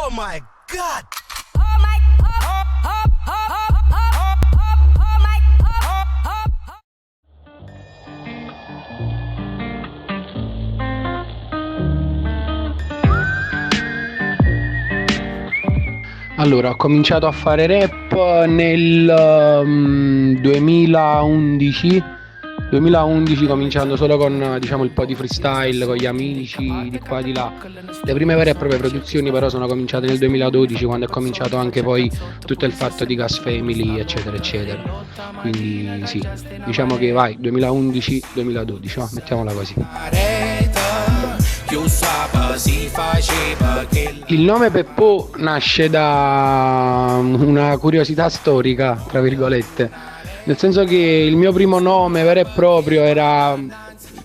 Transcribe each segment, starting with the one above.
Oh my God. Allora, ho cominciato a fare rap nel 2011, cominciando solo con, diciamo, il po' di freestyle con gli amici di qua e di là. Le prime vere e proprie produzioni però sono cominciate nel 2012, quando è cominciato anche poi tutto il fatto di Gas Family, eccetera, eccetera. Quindi sì, diciamo che vai, 2011-2012, no? Mettiamola così. Il nome Peppo nasce da una curiosità storica, tra virgolette, nel senso che il mio primo nome vero e proprio era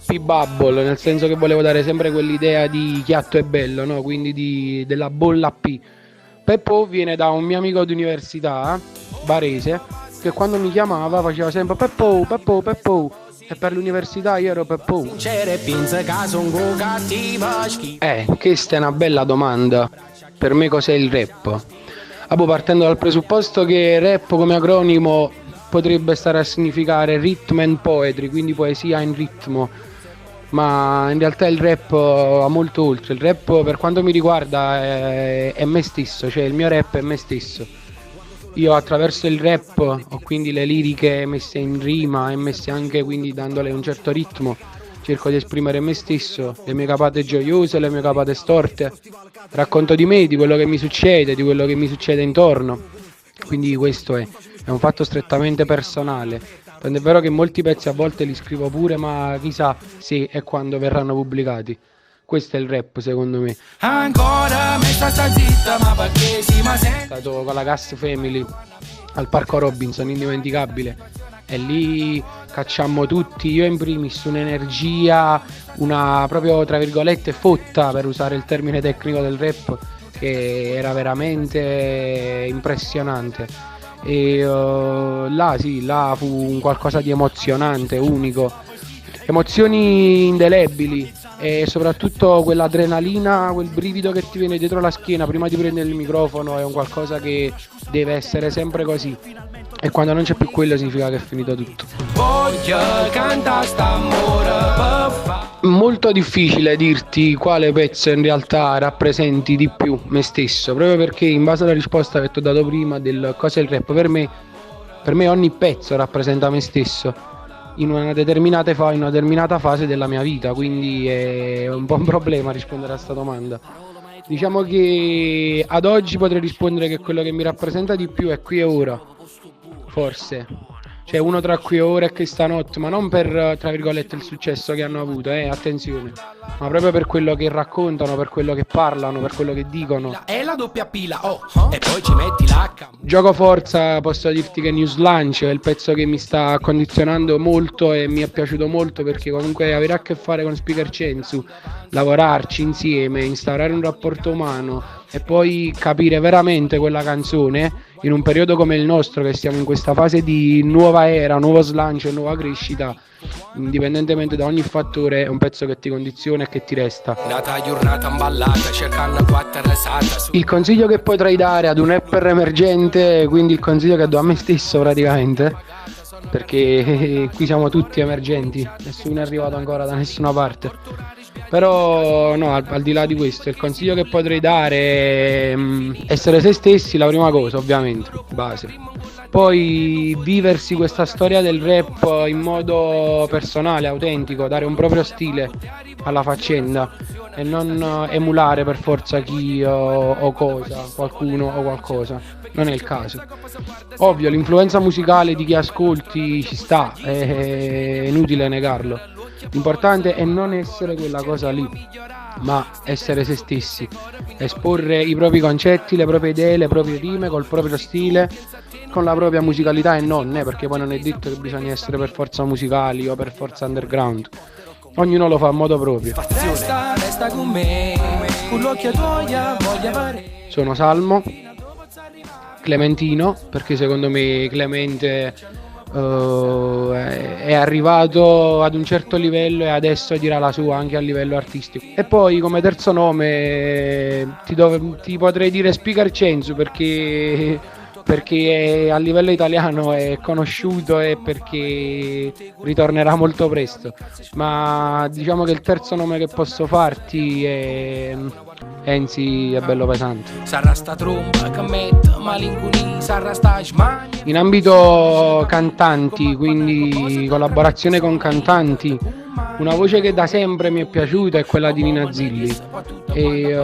P-Bubble, nel senso che volevo dare sempre quell'idea di chiatto e bello, no? Quindi della bolla P. Peppo viene da un mio amico d'università, barese, che quando mi chiamava faceva sempre Peppo, Peppo, Peppo. E per l'università io ero Peppo. Questa è una bella domanda. Per me cos'è il rap? Partendo dal presupposto che rap come acronimo potrebbe stare a significare rhythm and poetry, quindi poesia in ritmo, ma in realtà il rap ha molto oltre. Il rap, per quanto mi riguarda, è me stesso, cioè il mio rap è me stesso. Io attraverso il rap ho quindi le liriche messe in rima e messe anche quindi dandole un certo ritmo, cerco di esprimere me stesso, le mie capate gioiose, le mie capate storte, racconto di me, di quello che mi succede, di quello che mi succede intorno, quindi questo è un fatto strettamente personale. Tanto è vero che molti pezzi a volte li scrivo pure, ma chissà se e quando verranno pubblicati. Questo è il rap, secondo me. Ancora mi sta zitta, ma perché si ma è stato con la Gas Family al Parco Robinson, indimenticabile. E lì cacciammo tutti, io in primis, un'energia, una proprio tra virgolette fotta, per usare il termine tecnico del rap, che era veramente impressionante. E là fu un qualcosa di emozionante, unico, emozioni indelebili. E soprattutto quell'adrenalina, quel brivido che ti viene dietro la schiena prima di prendere il microfono è un qualcosa che deve essere sempre così, e quando non c'è più quello significa che è finito tutto. Molto difficile dirti quale pezzo in realtà rappresenti di più me stesso, proprio perché in base alla risposta che ti ho dato prima del cosa è il rap, per me ogni pezzo rappresenta me stesso in una determinata fase della mia vita, quindi è un po' un problema rispondere a questa domanda. Diciamo che ad oggi potrei rispondere che quello che mi rappresenta di più è Qui e Ora, forse. Cioè uno tra Qui e Ora e Questa Notte, ma non per, tra virgolette, il successo che hanno avuto, attenzione, ma proprio per quello che raccontano, per quello che parlano, per quello che dicono. È la doppia pila, e poi ci metti l'H. Gioco forza, posso dirti che News Lunch è il pezzo che mi sta condizionando molto e mi è piaciuto molto, perché comunque avere a che fare con Speaker Censu, lavorarci insieme, instaurare un rapporto umano e poi capire veramente quella canzone in un periodo come il nostro, che siamo in questa fase di nuova era, nuovo slancio e nuova crescita, indipendentemente da ogni fattore, è un pezzo che ti condiziona e che ti resta. Il consiglio che potrei dare ad un rapper emergente, quindi il consiglio che do a me stesso praticamente, perché qui siamo tutti emergenti, nessuno è arrivato ancora da nessuna parte, però no, al di là di questo, il consiglio che potrei dare è essere se stessi, la prima cosa, ovviamente, base. Poi viversi questa storia del rap in modo personale, autentico, dare un proprio stile alla faccenda e non emulare per forza chi o cosa, qualcuno o qualcosa, non è il caso. Ovvio, l'influenza musicale di chi ascolti ci sta, è inutile negarlo. L'importante è non essere quella cosa lì, ma essere se stessi, esporre i propri concetti, le proprie idee, le proprie rime, col proprio stile, con la propria musicalità, e non perché poi non è detto che bisogna essere per forza musicali o per forza underground. Ognuno lo fa a modo proprio. Sono Salmo, Clementino, perché secondo me Clemente è arrivato ad un certo livello e adesso dirà la sua anche a livello artistico. E poi come terzo nome ti potrei dire Speaker Censu perché a livello italiano è conosciuto e perché ritornerà molto presto, ma diciamo che il terzo nome che posso farti è Enzi, è bello pesante. Sarà sta tromba che mette malincunia, sarà sta smania. In ambito cantanti, quindi collaborazione con cantanti, una voce che da sempre mi è piaciuta è quella di Nina Zilli e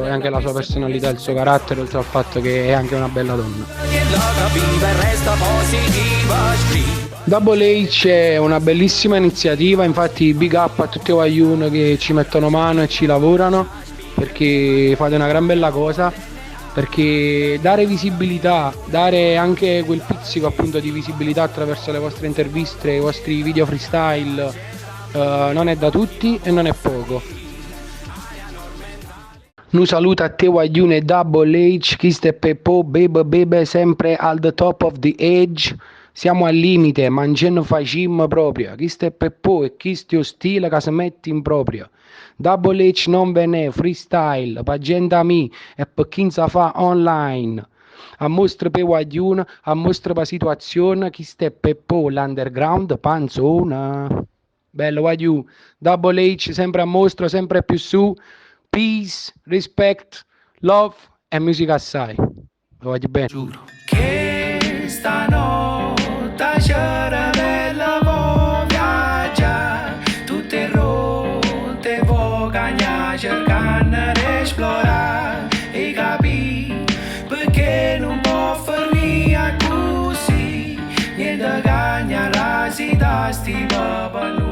anche la sua personalità, il suo carattere, oltre al fatto che è anche una bella donna. Double H è una bellissima iniziativa, infatti big up a tutti i Wayun che ci mettono mano e ci lavorano, perché fate una gran bella cosa, perché dare visibilità, dare anche quel pizzico appunto di visibilità attraverso le vostre interviste, i vostri video freestyle, non è da tutti e non è poco. Un saluto a te Wayun e Double H, Chiste e Peppo, bebe sempre al the top of the age. Siamo al limite, mangiando facim proprio. Chiste e Peppo e chiste stile che si mette in proprio. Double H non ve ne freestyle, pa gente a me e per chi sa fa online. A mostra per Wayun, a mostra per situazione, chiste e Peppo, l'underground panzona. Bello Wayun, Double H sempre a mostra, sempre più su. Peace, respect, love e musica assai. Lo voglio bene. Giuro. Che stanotte c'era bella vo viaggia, tutte rotte vo cagna cercando di esplorare e capire perché non può finire così, niente cagna rasi da sti papà.